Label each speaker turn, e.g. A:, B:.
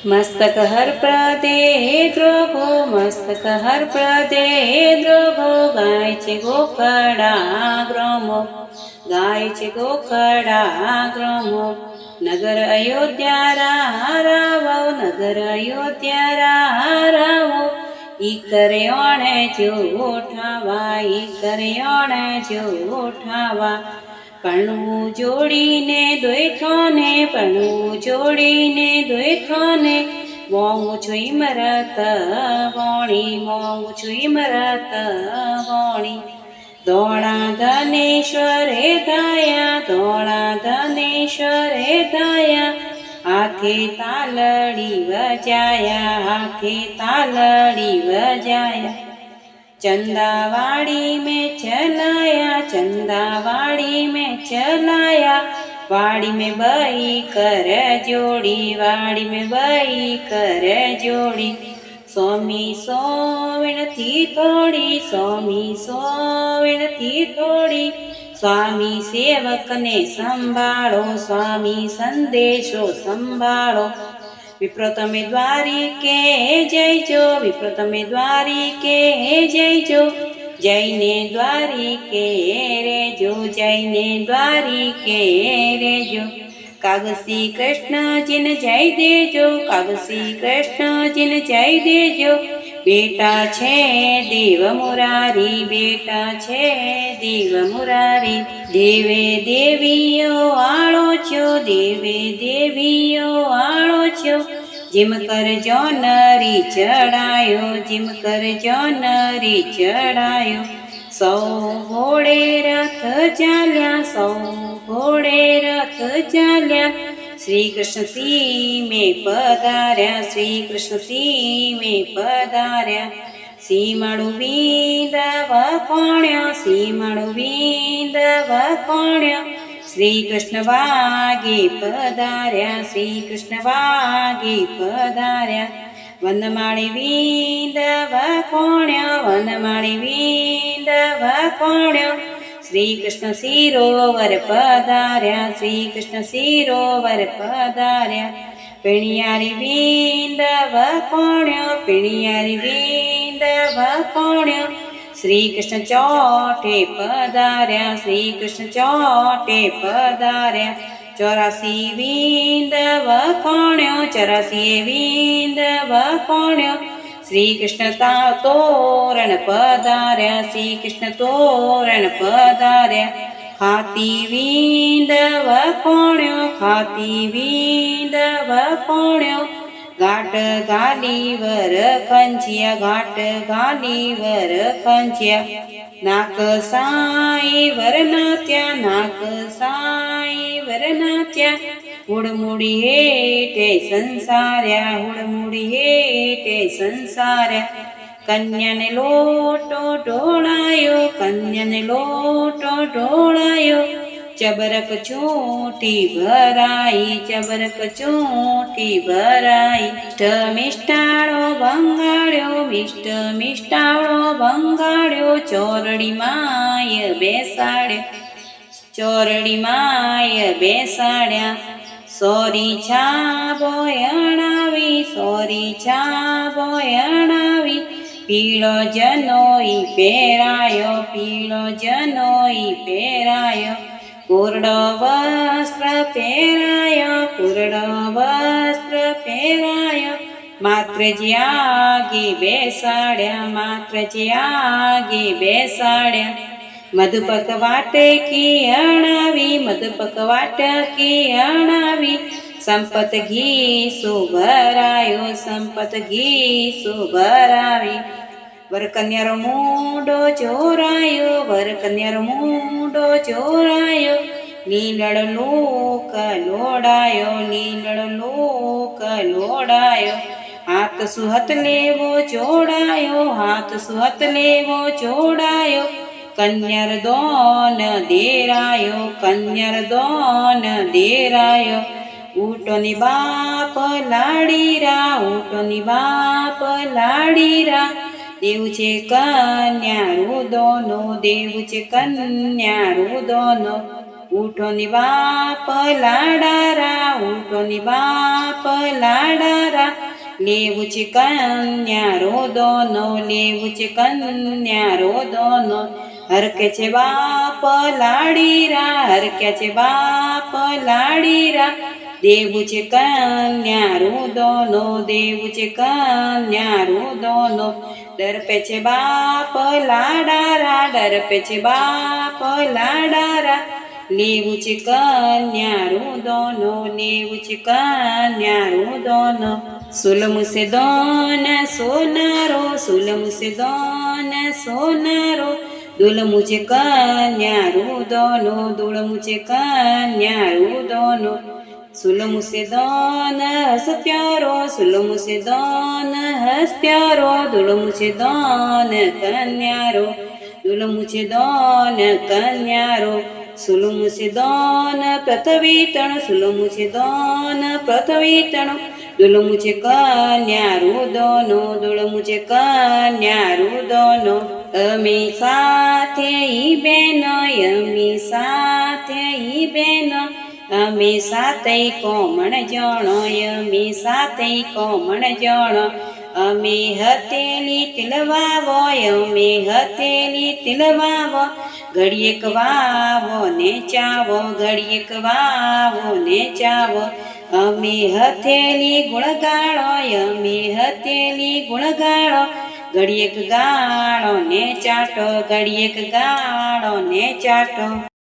A: मस्तक हर प्रदे द्रोभो मस्तक हर प्रदे द्रोभो गाय छे गोखड़ा ग्रमो गाय छे गोखड़ा ग्रमो नगर अयोध्या रावो नगर अयोध्या रावो ई करे ओणे जोठावा ई करे ओणे जोठावा पणवू जोड़ीने द्वैथोने पणवू जोड़ीने द्वैथोने मोंगू छुई मरत वोणी मोंगू छुई मरत वोणी धोळा धनेश्वरे धाया धोळा धनेश्वरे धाया हाथे तालड़ी वजाया हाथे तालड़ी वजाया चंदावाड़ी में चलाया चंदावाड़ी में चलाया वाड़ी में बई कर जोड़ी वाड़ी में बई कर जोड़ी स्वामी सोविण थी थोड़ी स्वामी सोविण थी थोड़ी स्वामी सेवक ने संभाळो स्वामी संदेशो संभाळो विप्र तमे द्वारिके जयजो विप्र तमे द्वारिके जयजो जैने द्वारिके रेजो जैने द्वारिके रेजो कागसी कृष्ण जिन जय देजो कागसी कृष्ण जिन जय देजो बेटा छे देव मुरारी बेटा छे देव मुरारी देवे देवीओ आळो छो देवे देवीओ आळो छो जिम कर जो नरी चढ़ायो जिम कर जो नरी चढ़ायो सौ घोड़े रथ चाल्या सौ घोड़े रथ चाल्या श्री कृष्ण सी में पधार्या श्री कृष्ण सी में पधार्या सीमाड़ू वींद वखोण्यो सीमाड़ू वींद वखोण्यो श्री कृष्ण वागे पधार्या श्री कृष्ण वागे पधार्या वनमाळी वींद वखोण्यो वनमाळी वींद वखोण्यो श्री कृष्ण सिरोवर पधार्या श्री कृष्ण सिरोवर पधार्या पिणियारी वींद वखोण्यो पिणियारी वींद वखोण्यो श्री कृष्ण चौटे पधार्या श्री कृष्ण चौटे पधार्या 84 वींद वखोण्यो 84 वींद वखोण्यो श्री कृष्ण तोरण पधार्या श्री कृष्ण तोरण पधार्या खाती वींद वखोण्यो खाती वींद वखोण्यो घाट घाली वर खंचिया घाट घाली वर खंचिया नाक साई वर नात्या नाक साई वर नात्या हुड़मुड़ी हेठे संसार्या हुड़मुड़ी हेठे संसार्या कन्या ने लोटो ढोळायो कन्या ने लोटो ढोळायो चबरक चूटी भराई चबरक चूटी भराई मिष्टाळो भंगाड्यो मिष्ट मिष्टाळो भंगाड्यो चोरडी माय बेसाड्या चोरडी माय बेसाड्या सोरी छा बोयणावी सोरी छा बोयणावी पीळो जनोई पेरायो पीळो जनोई पेरायो कोरडो वस्त्र पेरायो कोरडो वस्त्र पेरायो मात्र जी आगे बेसाड्या मात्र जी आगे बेसाड्या मधुपक वाटकी अणावी मधुपक वाटकी अणावी संपत घी सुभरायो संपत घी सुभरावी वर कन्यारो मूडो जोरायो वर कन्यारो मूडो जोरायो नीलड़ लोक लोडायो नीलड़ लोक लोडायो हाथ सुहत लेवो जोड़ायो हाथ सुहत लेवो जोड़ायो कन्यार दोन देरायो कन्यार दोन देरायो ऊटोनी बाप लाडीरा ऊटोनी बाप लाडीरा देव छे कन्या रुदोनो देव छे कन्या रुदोनो ઉઠો ની બાપ લાડારા, ઉઠો ની બાપ લાડારા, લેવું છે કન્યા રોદોનો, લેવું છે કન્યા રોદોનો. હરકે છે બાપ લાડીરા, હરકે છે બાપ લાડીરા, દેવું છે કન્યા રોદોનો, દેવું છે કન્યા રોદોનો. ડરપે છે બાપ લાડારા, ડરપે છે બાપ લાડારા, લેવું છે કન્યા રોદોનો, લેવું છે કન્યા રોદોનો. સુલમ સે દોન સોનારો, સુલમ સે દોન સોનારો, દુલમું છે કન્યા રોદોનો, દુલમું છે કન્યા રોદોનો. સુલમ સે દોન હસ્ત્યારો, સુલમ સે દોન હસ્ત્યારો, દુલમું છે દોન કન્યારો, દુલમું છે દોન કન્યારો. સુલમ સે દોન પ્રથવીતણ, સુલમ છે દોન પ્રથવીતણ, દુલમું છે કન્યા રોદોનો, દુલમું છે કન્યા રોદોનો. અમે સાથે ઈ બેનો, અમે સાથે ઈ બેનો, અમે સાથે કોમણ જણો, અમે સાથે કોમણ જણો. અમે હથેલી તિલવાવો, અમે હથેલી તિલવાવો, ઘડીએક વાવો ને ચાવો, ઘડીએક વાવો ને ચાવો. અમે હથેલી ગુણગાળો, અમે હથેલી ગુણગાળો, ઘડીએક ગાળો ને ચાટો, ઘડીએક ગાળો ને ચાટો.